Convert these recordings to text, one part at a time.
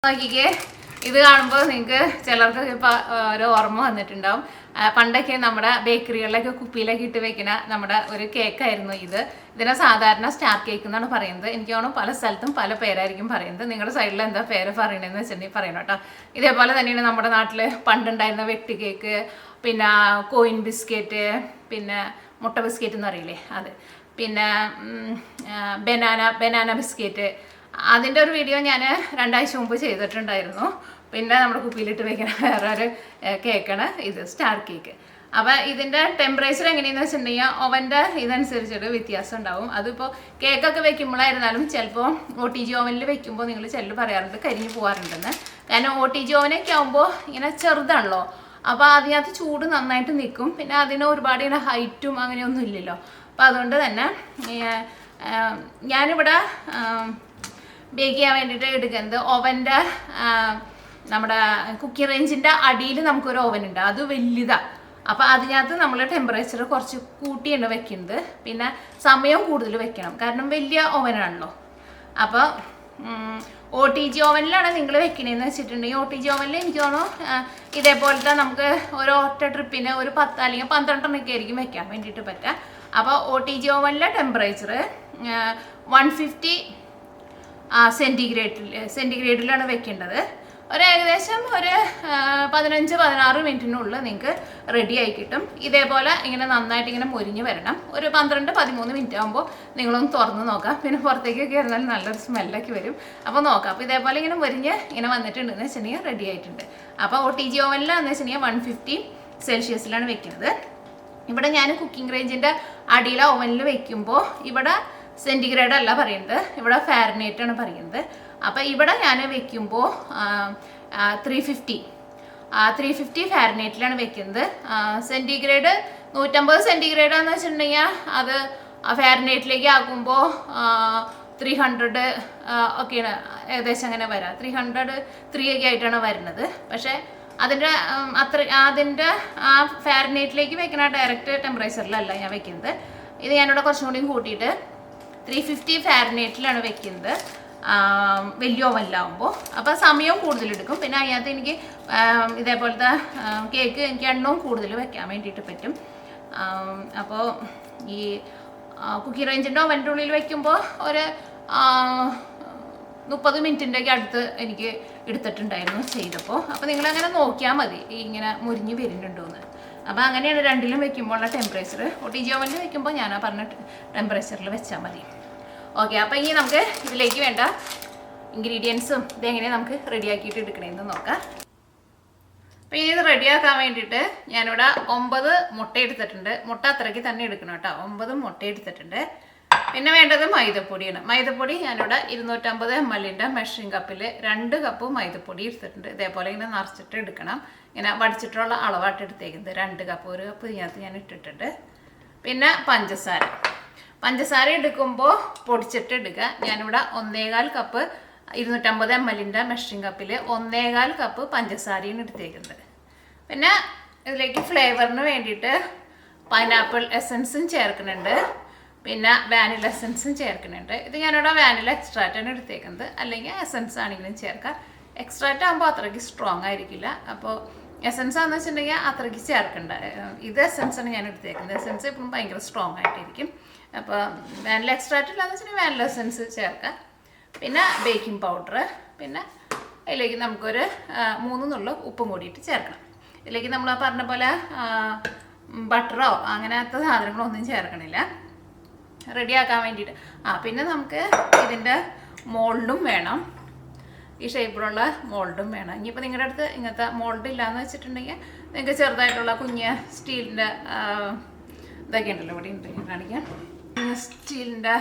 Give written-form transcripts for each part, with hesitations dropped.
നോക്കിക്കേ, ഇത് കാണുമ്പോൾ നിങ്ങൾക്ക് ചിലർക്കൊക്കെ ഇപ്പോൾ ഒരു ഓർമ്മ വന്നിട്ടുണ്ടാവും. പണ്ടൊക്കെ നമ്മുടെ ബേക്കറികളിലൊക്കെ കുപ്പിയിലൊക്കെ ഇട്ട് വെക്കുന്ന നമ്മുടെ ഒരു കേക്കായിരുന്നു ഇത്. ഇതിനെ സാധാരണ സ്റ്റാർ കേക്ക് എന്നാണ് പറയുന്നത്. എനിക്ക് തോന്നുന്നു പല സ്ഥലത്തും പല പേരായിരിക്കും പറയുന്നത്. നിങ്ങളുടെ സൈഡിൽ എന്താ പേര് പറയണതെന്ന് വെച്ചിട്ടുണ്ടെങ്കിൽ പറയണം കേട്ടോ. ഇതേപോലെ തന്നെയാണ് നമ്മുടെ നാട്ടിൽ പണ്ടുണ്ടായിരുന്ന വെട്ടി കേക്ക്, പിന്നെ കോയിൻ ബിസ്ക്കറ്റ്, പിന്നെ മുട്ട ബിസ്ക്കറ്റ് എന്ന് അറിയില്ലേ അത്, പിന്നെ ബനാന ബിസ്ക്കറ്റ്. അതിൻ്റെ ഒരു വീഡിയോ ഞാൻ 2 ആഴ്ച മുമ്പ് ചെയ്തിട്ടുണ്ടായിരുന്നു. പിന്നെ നമ്മുടെ കുപ്പിയിലിട്ട് വയ്ക്കുന്ന വേറൊരു കേക്കാണ് ഇത്, സ്റ്റാർ കേക്ക്. അപ്പോൾ ഇതിൻ്റെ ടെമ്പറേച്ചർ എങ്ങനെയാണെന്ന് വെച്ചിട്ടുണ്ടെങ്കിൽ ഓവൻ്റെ ഇതനുസരിച്ചിട്ട് വ്യത്യാസം ഉണ്ടാവും. അതിപ്പോൾ കേക്കൊക്കെ വെക്കുമ്പോഴായിരുന്നാലും ചിലപ്പോൾ OTG ഓവനിൽ വെക്കുമ്പോൾ നിങ്ങൾ ചെല്ലു പറയാറുണ്ട് കരിഞ്ഞു പോകാറുണ്ടെന്ന്. കാരണം OTG ഓവനൊക്കെ ആകുമ്പോൾ ഇങ്ങനെ ചെറുതാണല്ലോ, അപ്പോൾ അതിനകത്ത് ചൂട് നന്നായിട്ട് നിൽക്കും. പിന്നെ അതിന് ഒരുപാട് ഇങ്ങനെ ഹൈറ്റും അങ്ങനെയൊന്നും ഇല്ലല്ലോ. അപ്പോൾ അതുകൊണ്ട് തന്നെ ഞാനിവിടെ ബേക്ക് ചെയ്യാൻ വേണ്ടിയിട്ട് എടുക്കുന്നത് ഓവൻ്റെ നമ്മുടെ കുക്കിംഗ് റേഞ്ചിൻ്റെ അടിയിൽ നമുക്കൊരു ഓവൻ ഉണ്ട്, അത് വലുതാണ്. അപ്പോൾ അതിനകത്ത് നമ്മൾ ടെമ്പറേച്ചർ കുറച്ച് കൂട്ടിയാണ് വെക്കുന്നത്. പിന്നെ സമയം കൂടുതൽ വെക്കണം, കാരണം വലിയ ഓവനാണല്ലോ. അപ്പോൾ OTG ഓവനിലാണ് നിങ്ങൾ വെക്കണേന്ന് വെച്ചിട്ടുണ്ടെങ്കിൽ OTG ഓവനിൽ എനിക്ക് തോന്നുന്നു ഇതേപോലത്തെ നമുക്ക് ഒരു ഒറ്റ ട്രിപ്പിന് ഒരു 10 അല്ലെങ്കിൽ 12 ആയിരിക്കും വെക്കാൻ വേണ്ടിയിട്ട് പറ്റുക. അപ്പോൾ OTG ഓവനിലെ ടെമ്പറേച്ചർ 150 സെൻറ്റിഗ്രേഡിലാണ് വെക്കേണ്ടത്. ഏകദേശം ഒരു 15-16 മിനിറ്റിനുള്ളിൽ നിങ്ങൾക്ക് റെഡി ആയി കിട്ടും. ഇതേപോലെ ഇങ്ങനെ നന്നായിട്ട് ഇങ്ങനെ മൊരിഞ്ഞ് വരണം. ഒരു 12-13 മിനിറ്റ് ആകുമ്പോൾ നിങ്ങളൊന്ന് തുറന്ന് നോക്കാം. പിന്നെ പുറത്തേക്കൊക്കെ ഇരുന്നാൽ നല്ലൊരു സ്മെല്ലൊക്കെ വരും. അപ്പോൾ നോക്കാം. അപ്പോൾ ഇതേപോലെ ഇങ്ങനെ മൊരിഞ്ഞ് ഇങ്ങനെ വന്നിട്ടുണ്ടെന്ന് വെച്ചിട്ടുണ്ടെങ്കിൽ റെഡി ആയിട്ടുണ്ട്. അപ്പോൾ OTG ഓവനിലാണെന്ന് വെച്ചിട്ടുണ്ടെങ്കിൽ 150 സെൽഷ്യസിലാണ് വെക്കുന്നത്. ഇവിടെ ഞാൻ കുക്കിംഗ് റേഞ്ചിൻ്റെ അടിയിലെ ഓവനിൽ വെക്കുമ്പോൾ ഇവിടെ സെൻറ്റിഗ്രേഡ് അല്ല പറയുന്നത്, ഇവിടെ ഫാരനൈറ്റ് ആണ് പറയുന്നത്. അപ്പോൾ ഇവിടെ ഞാൻ വെക്കുമ്പോൾ 350 ഫാരനൈറ്റിലാണ് വെക്കുന്നത്. സെൻറ്റിഗ്രേഡ് 150 സെൻറ്റിഗ്രേഡാന്ന് വെച്ചിട്ടുണ്ടെങ്കിൽ അത് ഫാരനൈറ്റിലേക്ക് ആക്കുമ്പോൾ 300 ഒക്കെയാണ് ഏകദേശം അങ്ങനെ വരാം. 303 ഒക്കെ ആയിട്ടാണ് വരുന്നത്. പക്ഷേ അതിൻ്റെ അതിൻ്റെ ആ ഫാരനൈറ്റിലേക്ക് വെക്കുന്ന ഡയറക്റ്റ് ടെമ്പറേച്ചറിലല്ല ഞാൻ വെക്കുന്നത്. ഇത് ഞാനിവിടെ കുറച്ചും കൂടി കൂട്ടിയിട്ട് 350 ഫാരനൈറ്റിലാണ് വെക്കുന്നത് വലിയ ഓവനിലാവുമ്പോൾ. അപ്പോൾ സമയവും കൂടുതലെടുക്കും. പിന്നെ അതിനകത്ത് എനിക്ക് ഇതേപോലത്തെ കേക്ക് എനിക്ക് എണ്ണവും കൂടുതൽ വെക്കാൻ വേണ്ടിയിട്ട് പറ്റും. അപ്പോൾ ഈ കുക്കിംഗ് റേഞ്ചിൻ്റെ ഓവൻ്റെ ഉള്ളിൽ വെക്കുമ്പോൾ ഒരു 30 മിനിറ്റിൻ്റെയൊക്കെ അടുത്ത് എനിക്ക് എടുത്തിട്ടുണ്ടായിരുന്നു ചെയ്തപ്പോൾ. അപ്പോൾ നിങ്ങളങ്ങനെ നോക്കിയാൽ മതി ഇങ്ങനെ മുരിഞ്ഞ് വരുന്നുണ്ടോയെന്ന്. അപ്പോൾ അങ്ങനെയാണ് രണ്ടിലും വെക്കുമ്പോഴുള്ള ടെമ്പറേച്ചർ. OTG ഓവനിൽ വെക്കുമ്പോൾ ഞാൻ ആ പറഞ്ഞ ടെമ്പറേച്ചറിൽ വെച്ചാൽ മതി. ഓക്കെ, അപ്പോൾ ഇനി നമുക്ക് ഇതിലേക്ക് വേണ്ട ഇൻഗ്രീഡിയൻസും ഇതെങ്ങനെ നമുക്ക് റെഡിയാക്കിയിട്ട് എടുക്കണമെന്ന് നോക്കാം. അപ്പോൾ ഇനി ഇത് റെഡിയാക്കാൻ വേണ്ടിയിട്ട് ഞാനിവിടെ 9 മുട്ട എടുത്തിട്ടുണ്ട്. മുട്ട അത്രയ്ക്ക് തന്നെ എടുക്കണം കേട്ടോ. 9 മുട്ട എടുത്തിട്ടുണ്ട്. പിന്നെ വേണ്ടത് മൈദപ്പൊടിയാണ്. മൈദപ്പൊടി ഞാനിവിടെ 250 ml മെഷറിംഗ് കപ്പിൽ 2 കപ്പ് മൈദപ്പൊടി എടുത്തിട്ടുണ്ട്. ഇതേപോലെ ഇങ്ങനെ നിറച്ചിട്ട് എടുക്കണം. ഇങ്ങനെ വടിച്ചിട്ടുള്ള അളവായിട്ട് എടുത്തേക്കുന്നത് 2 കപ്പ്. 1 കപ്പ് ഇതിനകത്ത് ഞാൻ ഇട്ടിട്ടുണ്ട്. പിന്നെ പഞ്ചസാര എടുക്കുമ്പോൾ പൊടിച്ചിട്ട് എടുക്കുക. ഞാനിവിടെ 1.25 കപ്പ് 250 ml മെഷറിംഗ് കപ്പിൽ 1.25 കപ്പ് പഞ്ചസാരയാണ് എടുത്തേക്കുന്നത്. പിന്നെ ഇതിലേക്ക് ഫ്ലേവറിന് വേണ്ടിയിട്ട് പൈനാപ്പിൾ എസൻസും ചേർക്കുന്നുണ്ട്, പിന്നെ വാനില എസൻസും ചേർക്കുന്നുണ്ട്. ഇത് ഞാനിവിടെ വാനില എക്സ്ട്രാക്റ്റാണ് എടുത്തേക്കുന്നത്, അല്ലെങ്കിൽ എസൻസ് ആണെങ്കിലും ചേർക്കാം. എക്സ്ട്രാക്റ്റ് ആകുമ്പോൾ അത്രയ്ക്ക് സ്ട്രോങ് ആയിരിക്കില്ല. അപ്പോൾ എസൻസ് ആണെന്ന് വെച്ചിട്ടുണ്ടെങ്കിൽ അത്രയ്ക്ക് ചേർക്കണ്ട. ഇത് എസൻസാണ് ഞാൻ എടുത്തേക്കുന്നത്. എസൻസ് ഇപ്പം ഭയങ്കര സ്ട്രോങ് ആയിട്ടിരിക്കും. അപ്പോൾ വാനില എക്സ്ട്രാക്റ്റ് ഇല്ലാന്ന് വെച്ചിട്ടുണ്ടെങ്കിൽ വാനില എസൻസ് ചേർക്കാം. പിന്നെ ബേക്കിംഗ് പൗഡർ, പിന്നെ അതിലേക്ക് നമുക്കൊരു 3 നുള്ള ഉപ്പും കൂടിയിട്ട് ചേർക്കണം. ഇതിലേക്ക് നമ്മൾ പറഞ്ഞ പോലെ ബട്ടറോ അങ്ങനത്തെ സാധനങ്ങളൊന്നും ചേർക്കണില്ല റെഡിയാക്കാൻ വേണ്ടിയിട്ട്. പിന്നെ നമുക്ക് ഇതിൻ്റെ മോൾഡും വേണം, ഈ ഷേപ്പിലുള്ള മോൾഡും വേണം. ഇനിയിപ്പോൾ നിങ്ങളുടെ അടുത്ത് ഇങ്ങനത്തെ മോൾഡ് ഇല്ലയെന്ന് വെച്ചിട്ടുണ്ടെങ്കിൽ നിങ്ങൾക്ക് ചെറുതായിട്ടുള്ള കുഞ്ഞ് സ്റ്റീലിൻ്റെ ഇതൊക്കെ ഉണ്ടല്ലോ, ഇവിടെ ഉണ്ട് കാണിക്കാം. സ്റ്റീലിൻ്റെ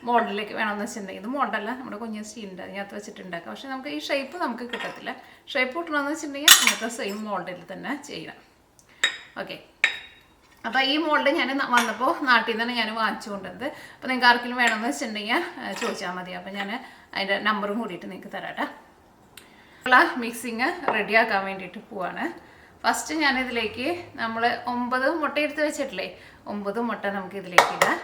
മോൾഡിലേക്ക് വേണമെന്ന് വെച്ചിട്ടുണ്ടെങ്കിൽ, ഇത് മോൾഡല്ല, നമ്മുടെ കുഞ്ഞ് സ്റ്റീലിൻ്റെ അതിനകത്ത് വെച്ചിട്ടുണ്ടാക്കാം. പക്ഷേ നമുക്ക് ഈ ഷേപ്പ് നമുക്ക് കിട്ടത്തില്ല. ഷേപ്പ് കിട്ടണമെന്ന് വെച്ചിട്ടുണ്ടെങ്കിൽ ഇങ്ങനത്തെ സെയിം മോൾഡിൽ തന്നെ ചെയ്യണം. ഓക്കെ, അപ്പോൾ ഈ മോൾഡ് ഞാൻ വന്നപ്പോൾ നാട്ടിൽ നിന്നാണ് ഞാൻ വാങ്ങിച്ചു കൊണ്ടത്. അപ്പോൾ നിങ്ങൾക്ക് ആർക്കെങ്കിലും വേണമെന്ന് വെച്ചിട്ടുണ്ടെങ്കിൽ ചോദിച്ചാൽ മതി. അപ്പോൾ ഞാൻ അതിൻ്റെ നമ്പറും കൂടിയിട്ട് നിങ്ങൾക്ക് തരാട്ടെ. മിക്സിങ് റെഡിയാക്കാൻ വേണ്ടിയിട്ട് പോവാണ്. ഫസ്റ്റ് ഞാനിതിലേക്ക് നമ്മൾ 9 മുട്ട എടുത്ത് വെച്ചിട്ടില്ലേ, 9 മുട്ട നമുക്ക് ഇതിലേക്ക് ഇടാം.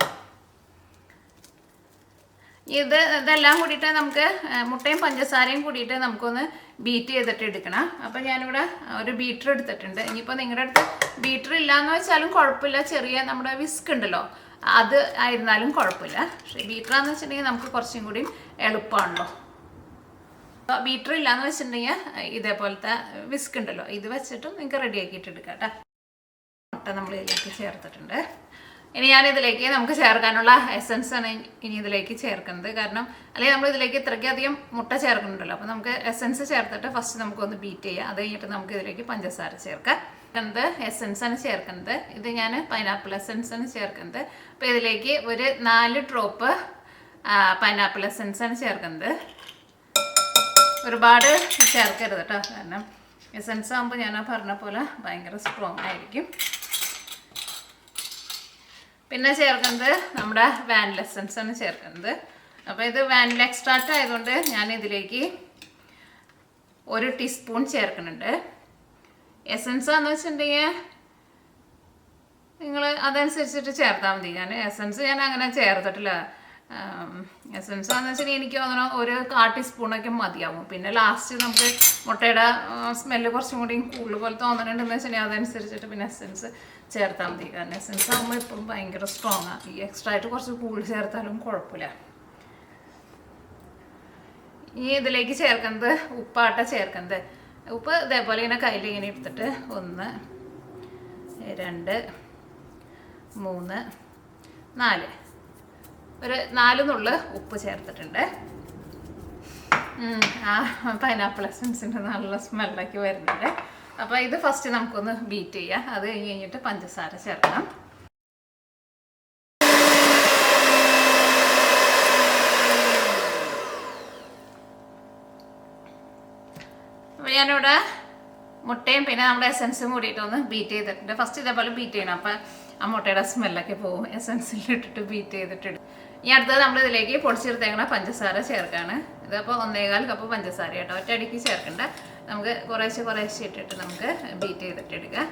ഇതെല്ലാം കൂടിയിട്ട് നമുക്ക് മുട്ടയും പഞ്ചസാരയും കൂടിയിട്ട് നമുക്കൊന്ന് ബീറ്റ് ചെയ്തിട്ട് എടുക്കണം. അപ്പം ഞാനിവിടെ ഒരു ബീറ്റർ എടുത്തിട്ടുണ്ട്. ഇനിയിപ്പോൾ നിങ്ങളുടെ അടുത്ത് ബീറ്റർ ഇല്ലയെന്ന് വെച്ചാലും കുഴപ്പമില്ല, ചെറിയ നമ്മുടെ വിസ്ക് ഉണ്ടല്ലോ അത് ആയിരുന്നാലും കുഴപ്പമില്ല. പക്ഷേ ബീറ്ററാന്ന് വെച്ചിട്ടുണ്ടെങ്കിൽ നമുക്ക് കുറച്ചും കൂടി എളുപ്പമാണല്ലോ. അപ്പോൾ ബീറ്റർ ഇല്ലയെന്ന് വെച്ചിട്ടുണ്ടെങ്കിൽ ഇതേപോലത്തെ വിസ്ക് ഉണ്ടല്ലോ ഇത് വെച്ചിട്ടും നിങ്ങൾക്ക് റെഡിയാക്കിയിട്ട് എടുക്കാം കേട്ടോ. മുട്ട നമ്മൾ ഇതിലേക്ക് ചേർത്തിട്ടുണ്ട്. ഇനി ഞാനിതിലേക്ക് നമുക്ക് ചേർക്കാനുള്ള എസൻസ് ആണ് ഇനി ഇതിലേക്ക് ചേർക്കുന്നത്. കാരണം അല്ലെങ്കിൽ നമ്മൾ ഇതിലേക്ക് ഇത്രയ്ക്കധികം മുട്ട ചേർക്കുന്നുണ്ടല്ലോ. അപ്പോൾ നമുക്ക് എസൻസ് ചേർത്തിട്ട് ഫസ്റ്റ് നമുക്കൊന്ന് ബീറ്റ് ചെയ്യാം. അത് കഴിഞ്ഞിട്ട് നമുക്ക് ഇതിലേക്ക് പഞ്ചസാര ചേർക്കാം. എസൻസ് ആണ് ചേർക്കുന്നത്. ഇത് ഞാൻ പൈനാപ്പിൾ എസൻസ് ആണ് ചേർക്കുന്നത്. അപ്പോൾ ഇതിലേക്ക് ഒരു 4 ഡ്രോപ്പ് പൈനാപ്പിൾ എസൻസ് ആണ് ചേർക്കുന്നത്. ഒരുപാട് ചേർക്കരുത് കേട്ടോ, കാരണം എസൻസ് ആകുമ്പോൾ ഞാൻ പറഞ്ഞ പോലെ ഭയങ്കര സ്ട്രോങ് ആയിരിക്കും. പിന്നെ ചേർക്കുന്നത് നമ്മുടെ വാനില എസൻസ് ആണ് ചേർക്കുന്നത്. അപ്പോൾ ഇത് വാനില എക്സ്ട്രാക്റ്റ് ആയതുകൊണ്ട് ഞാൻ ഇതിലേക്ക് 1 ടീസ്പൂൺ ചേർക്കുന്നുണ്ട്. എസൻസ് എന്ന് വെച്ചിട്ടുണ്ടെങ്കിൽ നിങ്ങൾ അതനുസരിച്ചിട്ട് ചേർത്താൽ മതി. ഞാൻ എസൻസ് അങ്ങനെ ചേർത്തിട്ടില്ല. എസൻസ് എന്ന് വെച്ചിട്ടുണ്ടെങ്കിൽ എനിക്ക് തോന്നുന്നു 1/4 ടീസ്പൂണൊക്കെ മതിയാവും. പിന്നെ ലാസ്റ്റ് നമുക്ക് മുട്ടയുടെ സ്മെല്ല് കുറച്ചും കൂടി കൂടുതൽ പോലെ തോന്നുന്നുണ്ടെന്ന് വെച്ചിട്ടുണ്ടെങ്കിൽ അതനുസരിച്ചിട്ട് പിന്നെ എസൻസ് ചേർത്താൽ മതി. കാരണം എസൻസ് ആകുമ്പോൾ ഇപ്പം ഭയങ്കര സ്ട്രോങ് ആണ്. ഈ എക്സ്ട്രാ ആയിട്ട് കുറച്ച് കൂടുതൽ ചേർത്താലും കുഴപ്പമില്ല. ഇനി ഇതിലേക്ക് ചേർക്കുന്നത് ഉപ്പാട്ട ചേർക്കുന്നത്. ഉപ്പ് ഇതേപോലെ ഇങ്ങനെ കയ്യിൽ ഇങ്ങനെ എടുത്തിട്ട് 1 2 3 4 ഒരു 4 നുള്ള് ഉപ്പ് ചേർത്തിട്ടുണ്ട്. ആ പൈനാപ്പിൾ എസൻസിൻ്റെ നല്ല സ്മെല്ലൊക്കെ വരുന്നുണ്ട്. അപ്പോൾ ഇത് ഫസ്റ്റ് നമുക്കൊന്ന് ബീറ്റ് ചെയ്യാം. അത് കഴിഞ്ഞിട്ട് പഞ്ചസാര ചേർക്കണം. അപ്പോൾ ഞാനിവിടെ മുട്ടയും പിന്നെ നമ്മുടെ എസൻസും കൂടിയിട്ടൊന്ന് ബീറ്റ് ചെയ്തിട്ടുണ്ട്. ഫസ്റ്റ് ഇതേപോലെ ബീറ്റ് ചെയ്യണം. അപ്പോൾ ആ മുട്ടയുടെ സ്മെല്ലൊക്കെ പോകും. എസൻസിലിട്ടിട്ട് ബീറ്റ് ചെയ്തിട്ടിടും. ഇനി അടുത്തത് നമ്മൾ ഇതിലേക്ക് പൊടിച്ചെടുത്തേക്കണ പഞ്ചസാര ചേർക്കാണ്. ഇതിപ്പോൾ 1.25 കപ്പ് പഞ്ചസാര കേട്ടോ, ഒറ്റയടിക്ക് ചേർക്കണ്ട. നമുക്ക് കുറേശ്ശെ ഇട്ടിട്ട് നമുക്ക് ബീറ്റ് ചെയ്തിട്ട് എടുക്കാം.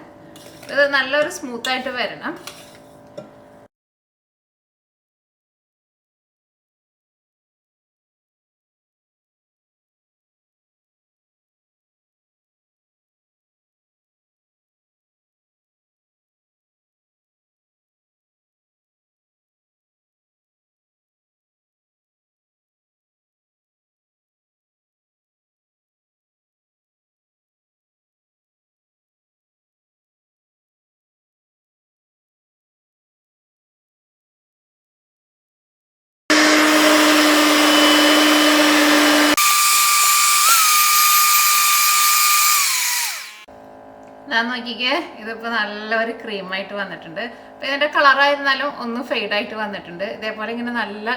ഇത് നല്ലൊരു സ്മൂത്തായിട്ട് വരണം. ഞാൻ നോക്കിക്കേ, ഇതിപ്പോൾ നല്ലൊരു ക്രീമായിട്ട് വന്നിട്ടുണ്ട്. അപ്പോൾ ഇതിൻ്റെ കളറായിരുന്നാലും ഒന്ന് ഫെയ്ഡായിട്ട് വന്നിട്ടുണ്ട്. ഇതേപോലെ ഇങ്ങനെ നല്ല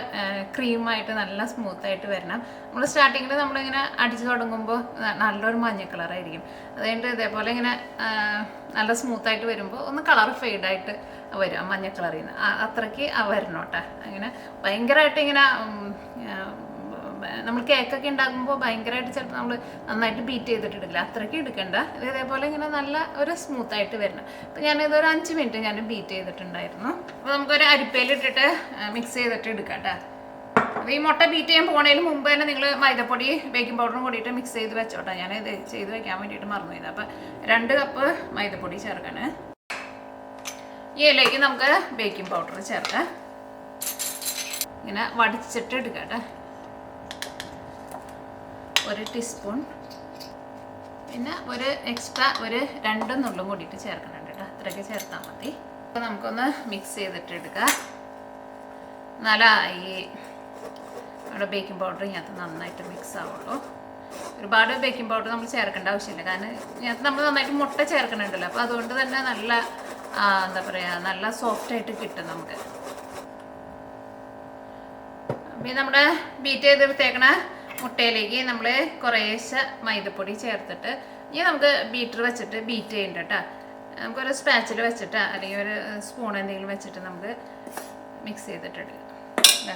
ക്രീമായിട്ട് നല്ല സ്മൂത്തായിട്ട് വരണം. നമ്മൾ സ്റ്റാർട്ടിങ്ങിൽ നമ്മളിങ്ങനെ അടിച്ച് തുടങ്ങുമ്പോൾ നല്ലൊരു മഞ്ഞ കളറായിരിക്കും. അതുകൊണ്ട് ഇതേപോലെ ഇങ്ങനെ നല്ല സ്മൂത്തായിട്ട് വരുമ്പോൾ ഒന്ന് കളർ ഫെയ്ഡായിട്ട് വരും. ആ മഞ്ഞ കളറിൽ നിന്ന് അത്രയ്ക്ക് വരണം കേട്ടോ. അങ്ങനെ ഭയങ്കരമായിട്ട് ഇങ്ങനെ നമ്മൾ കേക്കൊക്കെ ഉണ്ടാക്കുമ്പോൾ ഭയങ്കരമായിട്ട് ചിലപ്പോൾ നമ്മൾ നന്നായിട്ട് ബീറ്റ് ചെയ്തിട്ട് എടുക്കില്ല, അത്രയ്ക്ക് എടുക്കണ്ട. ഇതേപോലെ ഇങ്ങനെ നല്ല ഒരു സ്മൂത്തായിട്ട് വരണം. അപ്പോൾ ഞാനിതൊരു 5 മിനിറ്റ് ഞാൻ ബീറ്റ് ചെയ്തിട്ടുണ്ടായിരുന്നു. അപ്പോൾ നമുക്കൊരു അരിപ്പയിലിട്ടിട്ട് മിക്സ് ചെയ്തിട്ട് എടുക്കാം കേട്ടോ. അപ്പോൾ ഈ മുട്ട ബീറ്റ് ചെയ്യാൻ പോണതിന് മുമ്പ് തന്നെ നിങ്ങൾ മൈദപ്പൊടി ബേക്കിംഗ് പൗഡറും കൂടിയിട്ട് മിക്സ് ചെയ്ത് വെച്ചോട്ടെ. ഞാൻ ഇത് ചെയ്ത് വെക്കാൻ വേണ്ടിയിട്ട് മറന്നു പോയത്. അപ്പോൾ 2 കപ്പ് മൈദപ്പൊടി ചേർക്കാണ്. ഈ ഇതിലേക്ക് നമുക്ക് ബേക്കിംഗ് പൗഡർ ചേർക്കാം. ഇങ്ങനെ വടിച്ചിട്ട് എടുക്കാം കേട്ടോ. 1 ടീസ്പൂൺ, പിന്നെ ഒരു എക്സ്ട്രാ ഒരു 2 നുള്ളും കൂടിയിട്ട് ചേർക്കുന്നുണ്ട് കേട്ടോ. അത്രയൊക്കെ ചേർത്താൽ മതി. അപ്പോൾ നമുക്കൊന്ന് മിക്സ് ചെയ്തിട്ട് എടുക്കാം. എന്നാലും ഈ നമ്മുടെ ബേക്കിംഗ് പൗഡർ ഇതിനകത്ത് നന്നായിട്ട് മിക്സ് ആവുള്ളൂ. ഒരുപാട് ബേക്കിംഗ് പൗഡർ നമ്മൾ ചേർക്കേണ്ട ആവശ്യമില്ല, കാരണം ഇതിനകത്ത് നമ്മൾ നന്നായിട്ട് മുട്ട ചേർക്കണുണ്ടല്ലോ. അപ്പോൾ അതുകൊണ്ട് തന്നെ നല്ല എന്താ പറയുക, നല്ല സോഫ്റ്റായിട്ട് കിട്ടും നമുക്ക്. അപ്പോൾ നമ്മുടെ ബീറ്റ് ചെയ്തെടുത്തേക്കണ മുട്ടയിലേക്ക് നമ്മൾ കുറേശ്ശെ മൈദപ്പൊടി ചേർത്തിട്ട് ഇനി നമുക്ക് ബീറ്റർ വെച്ചിട്ട് ബീറ്റ് ചെയ്യണ്ട കേട്ടോ. നമുക്കൊരു സ്പാച്ചിൽ വെച്ചിട്ട് അല്ലെങ്കിൽ ഒരു സ്പൂൺ എന്തെങ്കിലും വെച്ചിട്ട് നമുക്ക് മിക്സ് ചെയ്തിട്ടെടുക്കാം.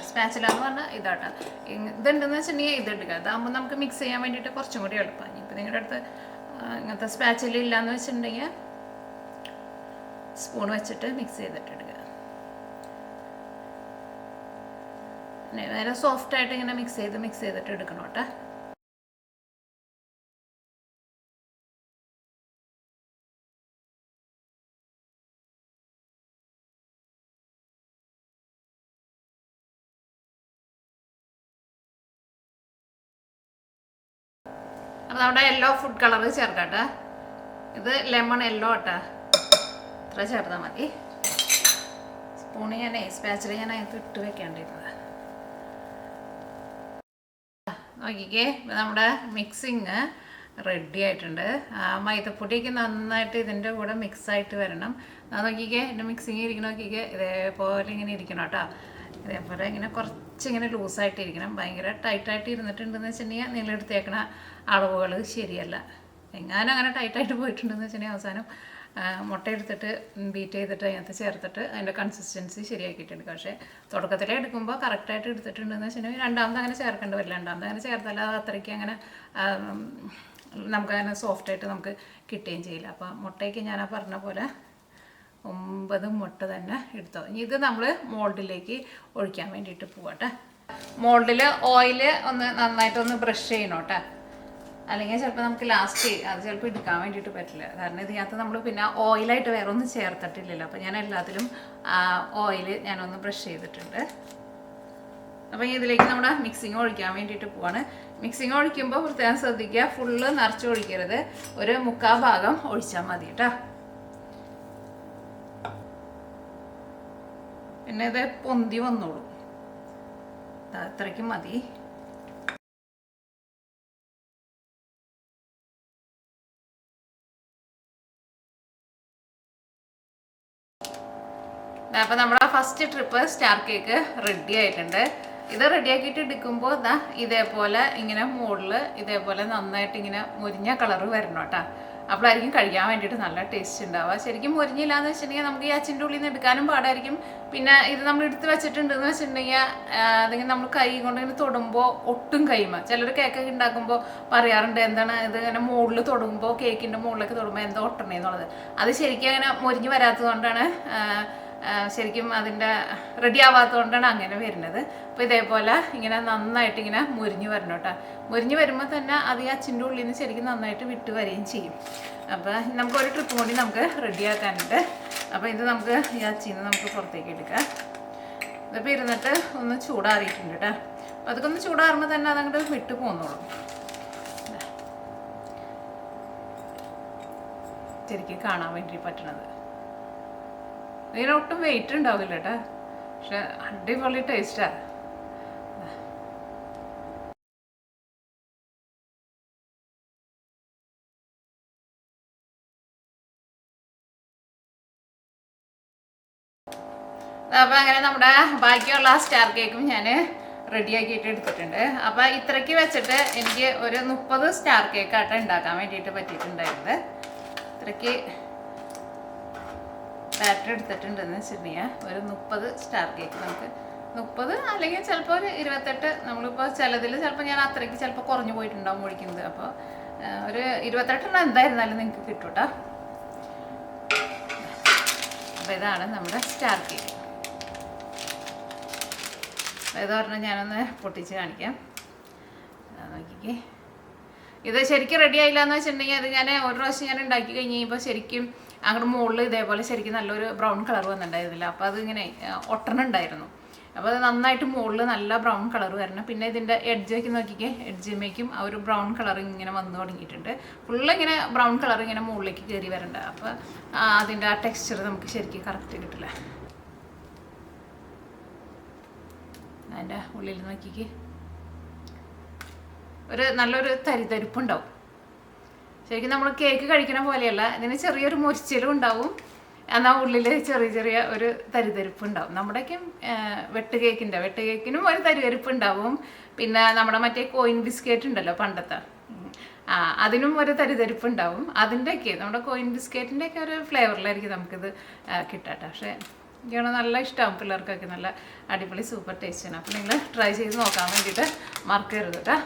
സ്പാച്ചിലാന്ന് പറഞ്ഞാൽ ഇതാട്ടോ. ഇതുണ്ടെന്ന് വെച്ചിട്ടുണ്ടെങ്കിൽ ഇതെടുക്കുക. അതാകുമ്പോൾ നമുക്ക് മിക്സ് ചെയ്യാൻ വേണ്ടിയിട്ട് കുറച്ചും കൂടി എളുപ്പമാണ്. ഇപ്പോൾ നിങ്ങളുടെ അടുത്ത് ഇങ്ങനത്തെ സ്പാച്ചിൽ ഇല്ലയെന്ന് വെച്ചിട്ടുണ്ടെങ്കിൽ സ്പൂൺ വെച്ചിട്ട് മിക്സ് ചെയ്തിട്ടെടുക്കുക. നേരെ സോഫ്റ്റായിട്ട് ഇങ്ങനെ മിക്സ് ചെയ്തിട്ട് എടുക്കണം കേട്ടോ. അപ്പോൾ നമ്മുടെ യെല്ലോ ഫുഡ് കളർ ചേർക്കട്ടെ. ഇത് ലെമൺ യെല്ലോ കേട്ടോ, ഇത്ര ചേർത്താൽ മതി. സ്പൂണ് സ്പാച്ചിൽ ഞാൻ അതിനകത്ത് ഇട്ട് വെക്കേണ്ടിരുന്നത്. നോക്കിക്കേ, നമ്മുടെ മിക്സിങ് റെഡി ആയിട്ടുണ്ട്. മൈദപ്പൊടിയൊക്കെ നന്നായിട്ട് ഇതിൻ്റെ കൂടെ മിക്സായിട്ട് വരണം. നോക്കിക്കേ, എൻ്റെ മിക്സിങ് ഇരിക്കണം. നോക്കിക്കേ, ഇതേപോലെ ഇങ്ങനെ ഇരിക്കണം കേട്ടോ. ഇതേപോലെ ഇങ്ങനെ കുറച്ചിങ്ങനെ ലൂസായിട്ട് ഇരിക്കണം. ഭയങ്കര ടൈറ്റായിട്ട് ഇരുന്നിട്ടുണ്ടെന്ന് വെച്ചിട്ടുണ്ടെങ്കിൽ നിങ്ങൾ എടുത്തേക്കണ അളവുകൾ ശരിയല്ല. എങ്ങാനും അങ്ങനെ ടൈറ്റായിട്ട് പോയിട്ടുണ്ടെന്ന് വെച്ചിട്ടുണ്ടെങ്കിൽ അവസാനം മുട്ട എടുത്തിട്ട് ബീറ്റ് ചെയ്തിട്ട് അതിനകത്ത് ചേർത്തിട്ട് അതിൻ്റെ കൺസിസ്റ്റൻസി ശരിയാക്കിയിട്ടുണ്ട്. പക്ഷേ തുടക്കത്തിലേ എടുക്കുമ്പോൾ കറക്റ്റായിട്ട് എടുത്തിട്ടുണ്ടെന്ന് വെച്ചിട്ടുണ്ടെങ്കിൽ രണ്ടാമത് അങ്ങനെ ചേർക്കേണ്ടി വരില്ല. രണ്ടാമത് അങ്ങനെ ചേർത്താൽ അത് അത്രയ്ക്ക് അങ്ങനെ നമുക്കങ്ങനെ സോഫ്റ്റായിട്ട് നമുക്ക് കിട്ടുകയും ചെയ്യില്ല. അപ്പോൾ മുട്ടയ്ക്ക് ഞാൻ പറഞ്ഞ പോലെ 9 മുട്ട തന്നെ എടുത്തോ. ഇനി ഇത് നമ്മൾ മോൾഡിലേക്ക് ഒഴിക്കാൻ വേണ്ടിയിട്ട് പോവാട്ടെ. മോൾഡിൽ ഓയിൽ ഒന്ന് നന്നായിട്ടൊന്ന് ബ്രഷ് ചെയ്യണം കേട്ടോ. അല്ലെങ്കിൽ ചിലപ്പോൾ നമുക്ക് ലാസ്റ്റ് അത് ചിലപ്പോൾ എടുക്കാൻ വേണ്ടിയിട്ട് പറ്റില്ല. കാരണം ഇതിനകത്ത് നമ്മൾ പിന്നെ ഓയിലായിട്ട് വേറെ ഒന്നും ചേർത്തിട്ടില്ലല്ലോ. അപ്പോൾ ഞാൻ എല്ലാത്തിലും ഓയിൽ ഞാനൊന്ന് ബ്രഷ് ചെയ്തിട്ടുണ്ട്. അപ്പോൾ ഇതിലേക്ക് നമ്മുടെ മിക്സിങ് ഒഴിക്കാൻ വേണ്ടിയിട്ട് പോവാണ്. മിക്സിങ് ഒഴിക്കുമ്പോൾ പ്രത്യേകം ശ്രദ്ധിക്കുക, ഫുള്ള് നിറച്ച് ഒഴിക്കരുത്. ഒരു 3/4 ഭാഗം ഒഴിച്ചാൽ മതി കേട്ടോ. പിന്നെ ഇത് പൊന്തി വന്നോളൂ, അത്രയ്ക്കും മതി. അപ്പോൾ നമ്മുടെ first trip star cake ready ആയിട്ടുണ്ട്. ഇത് റെഡിയാക്കിയിട്ട് എടുക്കുമ്പോൾ ഇതേപോലെ ഇങ്ങനെ മുകളിൽ ഇതേപോലെ നന്നായിട്ട് ഇങ്ങനെ മുരിഞ്ഞ കളറ് വരണം കേട്ടോ. അപ്പോഴായിരിക്കും കഴിക്കാൻ വേണ്ടിയിട്ട് നല്ല ടേസ്റ്റ് ഉണ്ടാവുക. ശരിക്കും മുരിഞ്ഞില്ല എന്ന് വെച്ചിട്ടുണ്ടെങ്കിൽ നമുക്ക് ഈ അച്ചിൻ്റെ ഉള്ളിൽ നിന്ന് എടുക്കാനും പാടായിരിക്കും. പിന്നെ ഇത് നമ്മൾ എടുത്ത് വെച്ചിട്ടുണ്ടെന്ന് വെച്ചിട്ടുണ്ടെങ്കിൽ അതിങ്ങനെ നമ്മൾ കൈ കൊണ്ട് ഇങ്ങനെ തൊടുമ്പോൾ ഒട്ടും കൈമ. ചിലർ കേക്കൊക്കെ ഉണ്ടാക്കുമ്പോൾ പറയാറുണ്ട്, എന്താണ് ഇത് ഇങ്ങനെ മുകളിൽ തൊടുമ്പോൾ കേക്കിൻ്റെ മുകളിലേക്ക് തൊടുമ്പോൾ എന്താ ഒട്ടണേ എന്നുള്ളത്. അത് ശരിക്കും അങ്ങനെ മുരിഞ്ഞ് വരാത്തത് കൊണ്ടാണ്, ശരിക്കും അതിൻ്റെ റെഡി ആവാത്തതുകൊണ്ടാണ് അങ്ങനെ വരുന്നത്. അപ്പോൾ ഇതേപോലെ ഇങ്ങനെ നന്നായിട്ട് ഇങ്ങനെ മുരിഞ്ഞ് വരണം കേട്ടോ. മുരിഞ്ഞ് വരുമ്പോൾ തന്നെ അത് ഈ അച്ചിൻ്റെ ഉള്ളിൽ നിന്ന് ശരിക്കും നന്നായിട്ട് വിട്ട് വരികയും ചെയ്യും. അപ്പോൾ നമുക്കൊരു ട്രിപ്പ് കൂടി നമുക്ക് റെഡിയാക്കാനുണ്ട്. അപ്പോൾ ഇത് നമുക്ക് ഈ അച്ചിയിൽ നിന്ന് നമുക്ക് പുറത്തേക്ക് എടുക്കാം. ഇതിപ്പോൾ ഇരുന്നിട്ട് ഒന്ന് ചൂടാറിയിട്ടുണ്ട് കേട്ടോ. അപ്പോൾ അതൊക്കെ ഒന്ന് ചൂടാറുമ്പോൾ തന്നെ അതങ്ങോട്ട് വിട്ട് പോന്നോളും. ശരിക്കും കാണാൻ വേണ്ടി പറ്റണത്. ഇതിന് ഒട്ടും വെയിറ്റ് ഉണ്ടാവില്ല കേട്ടോ, പക്ഷെ അടിപൊളി ടേസ്റ്റാണ്. അപ്പോൾ അങ്ങനെ നമ്മുടെ ബാക്കിയുള്ള സ്റ്റാർ കേക്കും ഞാൻ റെഡിയാക്കിയിട്ട് എടുത്തിട്ടുണ്ട്. അപ്പോൾ ഇത്രയ്ക്ക് വെച്ചിട്ട് എനിക്ക് ഒരു 30 സ്റ്റാർ കേക്കായിട്ട് ഉണ്ടാക്കാൻ വേണ്ടിയിട്ട് പറ്റിയിട്ടുണ്ടായിരുന്നത്. ഇത്രയ്ക്ക് ബാറ്റർ എടുത്തിട്ടുണ്ടെന്ന് വെച്ചിട്ടുണ്ടെങ്കിൽ ഒരു 30 സ്റ്റാർ കേക്ക് നമുക്ക് 30 അല്ലെങ്കിൽ ചിലപ്പോൾ ഒരു 28. നമ്മളിപ്പോൾ ചിലതിൽ ചിലപ്പോൾ ഞാൻ അത്രയ്ക്ക് ചിലപ്പോൾ കുറഞ്ഞു പോയിട്ടുണ്ടാവും ഒഴിക്കുന്നത്. അപ്പോൾ ഒരു 28 എന്തായിരുന്നാലും നിങ്ങൾക്ക് കിട്ടും കേട്ടോ. അപ്പോൾ ഇതാണ് നമ്മുടെ സ്റ്റാർ കേക്ക്. ഇത് പറഞ്ഞാൽ ഞാനൊന്ന് പൊട്ടിച്ച് കാണിക്കാം. നോക്കിക്കേ, ഇത് ശരിക്കും റെഡി ആയില്ല എന്ന് വെച്ചിട്ടുണ്ടെങ്കിൽ അത് ഞാൻ ഒരു പ്രാവശ്യം ഞാൻ ഉണ്ടാക്കി കഴിഞ്ഞ് കഴിയുമ്പോൾ ശരിക്കും അങ്ങോട്ട് മുകളിൽ ഇതേപോലെ ശരിക്കും നല്ലൊരു ബ്രൗൺ കളർ വന്നിട്ടുണ്ടായിരുന്നില്ല. അപ്പോൾ അതിങ്ങനെ ഒട്ടണുണ്ടായിരുന്നു. അപ്പോൾ അത് നന്നായിട്ട് മുകളിൽ നല്ല ബ്രൗൺ കളർ വരണം. പിന്നെ ഇതിൻ്റെ എഡ്ജൊക്കെ നോക്കിക്കേ, എഡ്ജിമേക്കും ആ ഒരു ബ്രൗൺ കളർ ഇങ്ങനെ വന്നു തുടങ്ങിയിട്ടുണ്ട്. ഫുള്ള് ഇങ്ങനെ ബ്രൗൺ കളർ ഇങ്ങനെ മുകളിലേക്ക് കയറി വരണ്ട. അപ്പോൾ അതിൻ്റെ ആ ടെക്സ്ചർ നമുക്ക് ശരിക്കും കറക്റ്റ് കിട്ടില്ല. അതിൻ്റെ ഉള്ളിൽ നോക്കിക്കേ, ഒരു നല്ലൊരു തരിതരിപ്പുണ്ടാവും. ശരിക്കും നമ്മൾ കേക്ക് കഴിക്കണ പോലെയല്ല, ഇതിന് ചെറിയൊരു മുരിച്ചിലും ഉണ്ടാവും. എന്നാൽ ഉള്ളിൽ ചെറിയ ചെറിയ ഒരു തരിതരിപ്പ് ഉണ്ടാവും. നമ്മുടെയൊക്കെയും വെട്ട് കേക്കിനും ഒരു തരിതരിപ്പ് ഉണ്ടാവും. പിന്നെ നമ്മുടെ മറ്റേ കോയിൻ ബിസ്ക്കറ്റ് ഉണ്ടല്ലോ പണ്ടത്തെ, അതിനും ഒരു തരിതരിപ്പ് ഉണ്ടാവും. അതിൻ്റെയൊക്കെ നമ്മുടെ കോയിൻ ബിസ്ക്കറ്റിൻ്റെയൊക്കെ ഒരു ഫ്ലേവറിലായിരിക്കും നമുക്കിത് കിട്ടാട്ടെ. പക്ഷേ എനിക്കാണ് നല്ല ഇഷ്ടമാവും പിള്ളേർക്കൊക്കെ. നല്ല അടിപൊളി സൂപ്പർ ടേസ്റ്റാണ്. അപ്പോൾ നിങ്ങൾ ട്രൈ ചെയ്ത് നോക്കാൻ വേണ്ടിയിട്ട് മറക്കരുത് കേട്ടോ.